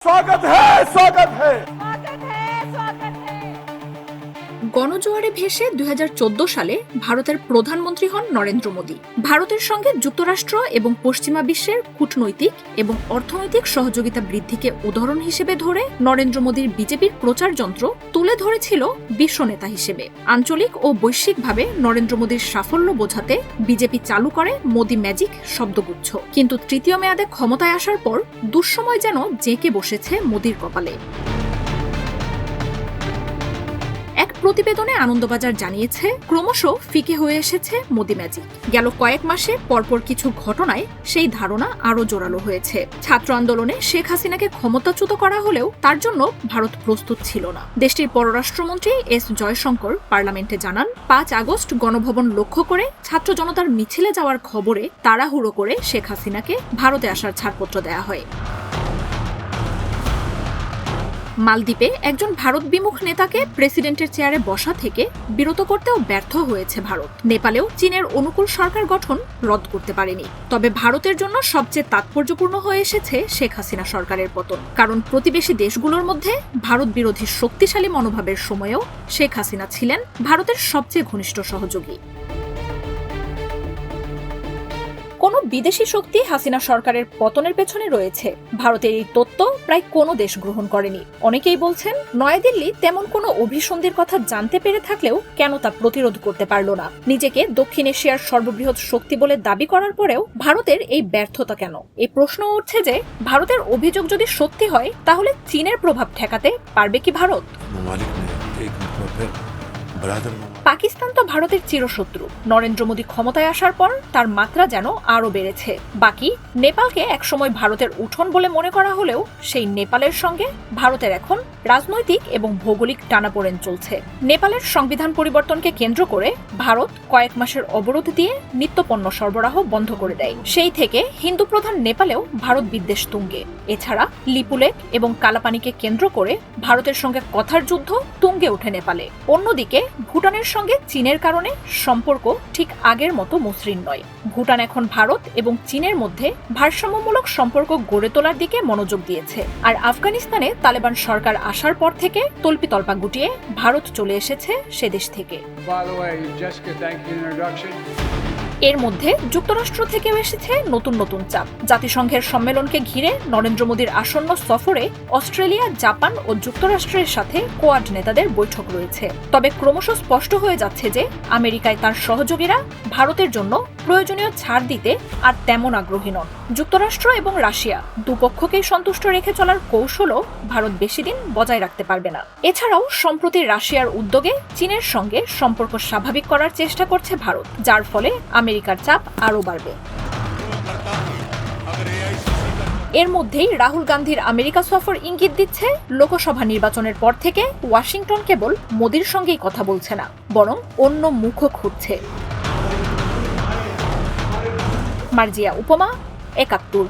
स्वागत है स्वागत है গণজোয়ারে ভেসে 2014 সালে ভারতের প্রধানমন্ত্রী হন নরেন্দ্র মোদী। ভারতের সঙ্গে যুক্তরাষ্ট্র এবং পশ্চিমা বিশ্বের কূটনৈতিক এবং অর্থনৈতিক সহযোগিতা বৃদ্ধিকে উদাহরণ হিসেবে ধরে নরেন্দ্র মোদীর বিজেপির প্রচার যন্ত্র তুলে ধরেছিল বিশ্বনেতা হিসেবে। আঞ্চলিক ও বৈশ্বিকভাবে নরেন্দ্র মোদীর সাফল্য বোঝাতে বিজেপি চালু করে মোদী ম্যাজিক শব্দগুচ্ছ। কিন্তু তৃতীয় মেয়াদে ক্ষমতায় আসার পর দুঃসময় যেন জেঁকে বসেছে মোদীর কপালে। এক প্রতিবেদনে আনন্দবাজার জানিয়েছে, ক্রমশ ফিকে হয়ে এসেছে মোদী ম্যাজিক। গেল কয়েক মাসে পরপর কিছু ঘটনায় সেই ধারণা আরও জোরালো হয়েছে। ছাত্র আন্দোলনে শেখ হাসিনাকে ক্ষমতাচ্যুত করা হলেও তার জন্য ভারত প্রস্তুত ছিল না। দেশটির পররাষ্ট্রমন্ত্রী এস জয়শঙ্কর পার্লামেন্টে জানান, 5 আগস্ট গণভবন লক্ষ্য করে ছাত্র জনতার মিছিলে যাওয়ার খবরে তাড়াহুড়ো করে শেখ হাসিনাকে ভারতে আসার ছাড়পত্র দেয়া হয়। মালদ্বীপে একজন ভারত বিমুখ নেতাকে প্রেসিডেন্টের চেয়ারে বসা থেকে বিরত করতেও ব্যর্থ হয়েছে ভারত। নেপালেও চীনের অনুকূল সরকার গঠন রদ করতে পারেনি। তবে ভারতের জন্য সবচেয়ে তাৎপর্যপূর্ণ হয়ে এসেছে শেখ হাসিনা সরকারের পতন। কারণ প্রতিবেশী দেশগুলোর মধ্যে ভারত বিরোধী শক্তিশালী মনোভাবের সময়েও শেখ হাসিনা ছিলেন ভারতের সবচেয়ে ঘনিষ্ঠ সহযোগী। কোনো বিদেশি শক্তি হাসিনা সরকারের পতনের পেছনে রয়েছে, ভারতের এই তত্ত্ব প্রায় কোনো দেশ গ্রহণ করেনি। অনেকেই বলছেন, নয়াদিল্লি তেমন কোনো অভিসন্ধির কথা জানতে পেরে থাকলেও কেন তা প্রতিরোধ করতে পারল না? নিজেকে দক্ষিণ এশিয়ার সর্ববৃহৎ শক্তি বলে দাবি করার পরেও ভারতের এই ব্যর্থতা কেন? এই প্রশ্ন উঠছে যে, ভারতের অভিযোগ যদি সত্যি হয়, তাহলে চীনের প্রভাব ঠেকাতে পারবে কি ভারত? পাকিস্তান তো ভারতের চিরশত্রু। নরেন্দ্র মোদী ক্ষমতায় আসার পর তার মাত্রা যেন আরও বেড়েছে। বাকি নেপালকে একসময় ভারতের উঠোন বলে মনে করা হলেও সেই নেপালের সঙ্গে ভারতের এখন রাজনৈতিক এবং ভৌগোলিক টানাপোড়েন চলছে। নেপালের সংবিধান পরিবর্তনকে কেন্দ্র করে ভারত কয়েক মাসের অবরোধ দিয়ে নিত্যপণ্য সরবরাহ বন্ধ করে দেয়। সেই থেকে হিন্দু প্রধান নেপালেও ভারত বিদ্বেষ তুঙ্গে। এছাড়া লিপুলেক এবং কালাপানিকে কেন্দ্র করে ভারতের সঙ্গে কথার যুদ্ধ তুঙ্গে ওঠে নেপালে। অন্যদিকে ভুটানের সঙ্গে চীনের কারণে সম্পর্ক ঠিক আগের মতো মসৃণ নয়। ভুটান এখন ভারত এবং চীনের মধ্যে ভারসাম্যমূলক সম্পর্ক গড়ে তোলার দিকে মনোযোগ দিয়েছে। আর আফগানিস্তানে তালেবান সরকার আসার পর থেকে তল্পিতল্পা গুটিয়ে ভারত চলে এসেছে সে দেশ থেকে। এর মধ্যে যুক্তরাষ্ট্র থেকেও এসেছে নতুন নতুন চাপ। জাতিসংঘের সম্মেলনকে ঘিরে নরেন্দ্র মোদীর আসন্ন সফরে অস্ট্রেলিয়া, জাপান ও যুক্তরাষ্ট্রের সাথে কোয়াড নেতাদের বৈঠক রয়েছে। তবে ক্রমশ স্পষ্ট হয়ে যাচ্ছে যে আমেরিকায় তার সহযোগীরা ভারতের জন্য প্রয়োজনীয় ছাড় দিতে আর তেমন আগ্রহী নন। যুক্তরাষ্ট্র এবং রাশিয়া দুপক্ষকেই সন্তুষ্ট রেখে চলার কৌশলও ভারত বেশি দিন বজায় রাখতে পারবে না। এছাড়াও সম্প্রতি রাশিয়ার উদ্যোগে চীনের সঙ্গে সম্পর্ক স্বাভাবিক করার চেষ্টা করছে ভারত, যার ফলে আমেরিকার চাপ আরও বাড়বে। এর মধ্যেই রাহুল গান্ধীর আমেরিকা সফর ইঙ্গিত দিচ্ছে, লোকসভা নির্বাচনের পর থেকে ওয়াশিংটন কেবল মোদীর সঙ্গেই কথা বলছে না, বরং অন্য মুখও খুঁজছে। মার্জিয়া উপমা, ৭১।